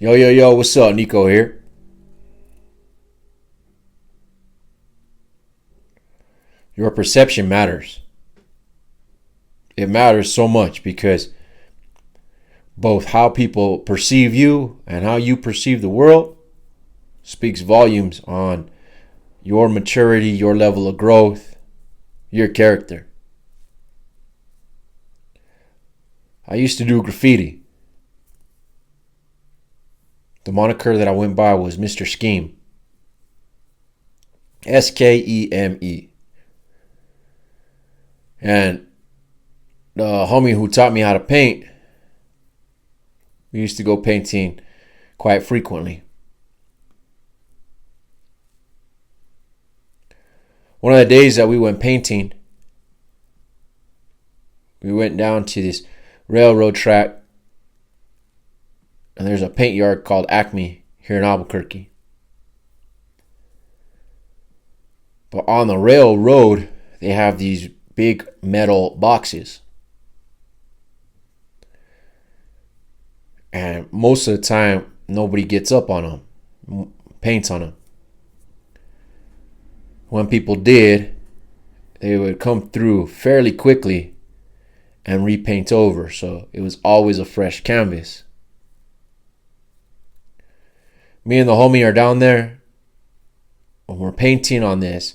Yo, yo, yo, what's up? Nico here. Your perception matters. It matters so much because both how people perceive you and how you perceive the world speaks volumes on your maturity, your level of growth, your character. I used to do graffiti. The moniker that I went by was Mr. Scheme. Skeme. And the homie who taught me how to paint, we used to go painting quite frequently. One of the days that we went painting, we went down to this railroad track, and there's a paint yard called Acme here in Albuquerque. But on the railroad, they have these big metal boxes. And most of the time, nobody gets up on them, paints on them. When people did, they would come through fairly quickly and repaint over. So it was always a fresh canvas. Me and the homie are down there when we're painting on this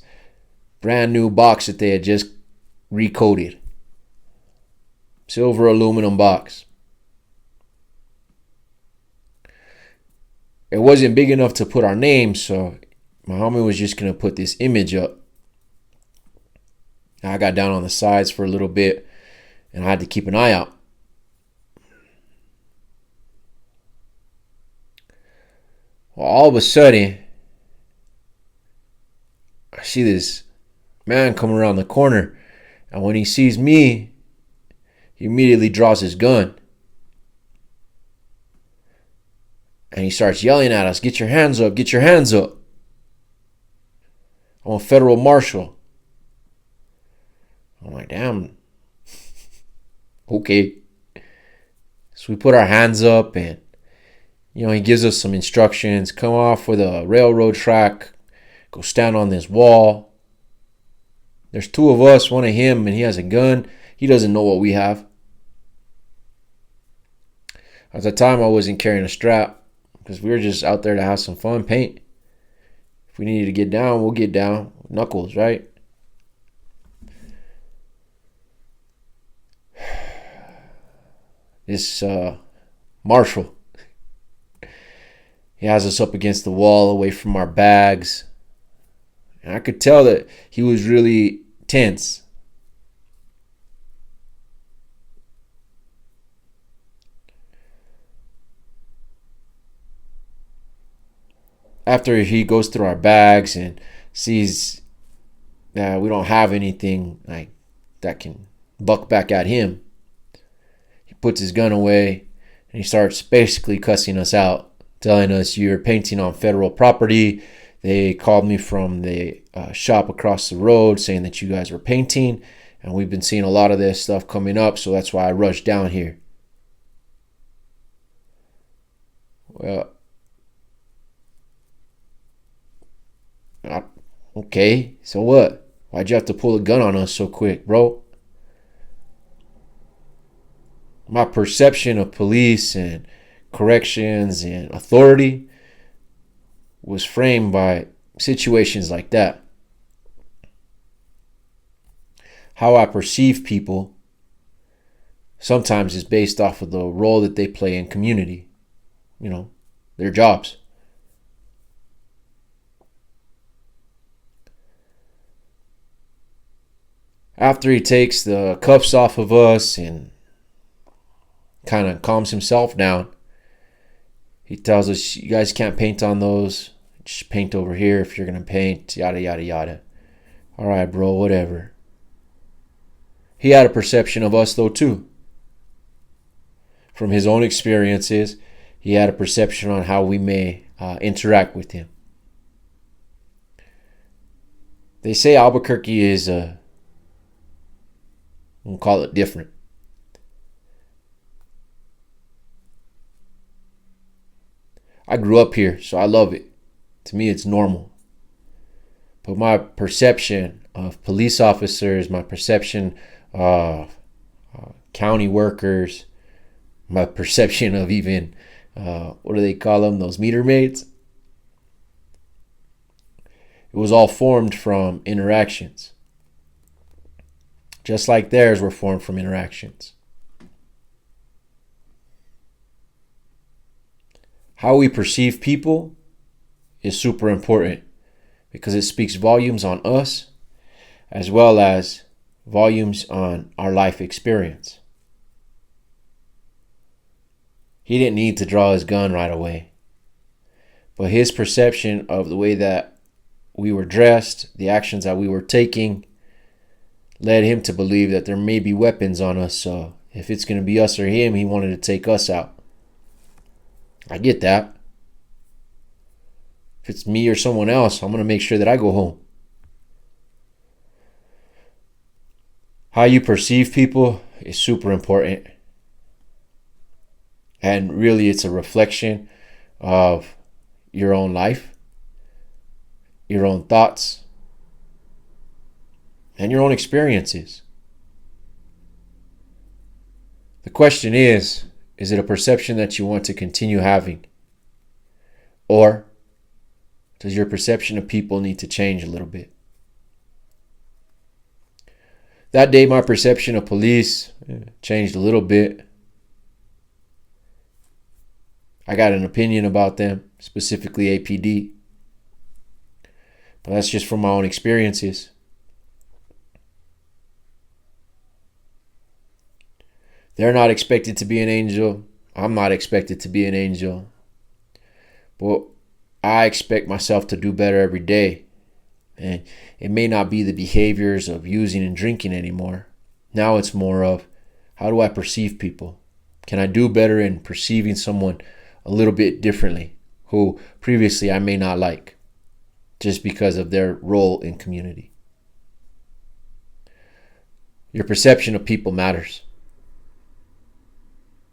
brand new box that they had just recoated. Silver aluminum box. It wasn't big enough to put our names, so my homie was just going to put this image up. I got down on the sides for a little bit, and I had to keep an eye out. Well, all of a sudden, I see this man come around the corner, and when he sees me, he immediately draws his gun. And he starts yelling at us, "Get your hands up, get your hands up. I'm a federal marshal." I'm like, damn. Okay. So we put our hands up and, he gives us some instructions. Come off with a railroad track. Go stand on this wall. There's two of us, one of him, and he has a gun. He doesn't know what we have. At the time, I wasn't carrying a strap because we were just out there to have some fun, paint. If we needed to get down, we'll get down. Knuckles, right? This marshal, he has us up against the wall away from our bags. And I could tell that he was really tense. After he goes through our bags and sees that we don't have anything like that can buck back at him, he puts his gun away and he starts basically cussing us out, telling us, "You're painting on federal property. They called me from the shop across the road saying that you guys were painting, and we've been seeing a lot of this stuff coming up, so that's why I rushed down here." Well, okay, so what? Why'd you have to pull a gun on us so quick, bro? My perception of police and corrections and authority was framed by situations like that. How I perceive people sometimes is based off of the role that they play in community, their jobs. After he takes the cuffs off of us and kind of calms himself down, he tells us, "You guys can't paint on those. Just paint over here if you're going to paint, yada, yada, yada." All right, bro, whatever. He had a perception of us, though, too. From his own experiences, he had a perception on how we may interact with him. They say Albuquerque is we'll call it different. I grew up here, so I love it. To me, it's normal. But my perception of police officers, my perception of county workers, my perception of even, what do they call them, those meter maids? It was all formed from interactions. Just like theirs were formed from interactions. How we perceive people is super important because it speaks volumes on us as well as volumes on our life experience. He didn't need to draw his gun right away, but his perception of the way that we were dressed, the actions that we were taking, led him to believe that there may be weapons on us. So if it's going to be us or him, he wanted to take us out. I get that. If it's me or someone else, I'm going to make sure that I go home. How you perceive people is super important. And really, it's a reflection of your own life, your own thoughts, and your own experiences. The question is it a perception that you want to continue having? Or does your perception of people need to change a little bit? That day, my perception of police changed a little bit. I got an opinion about them, specifically APD. But that's just from my own experiences. They're not expected to be an angel. I'm not expected to be an angel. But I expect myself to do better every day. And it may not be the behaviors of using and drinking anymore. Now it's more of, how do I perceive people? Can I do better in perceiving someone a little bit differently who previously I may not like just because of their role in community? Your perception of people matters.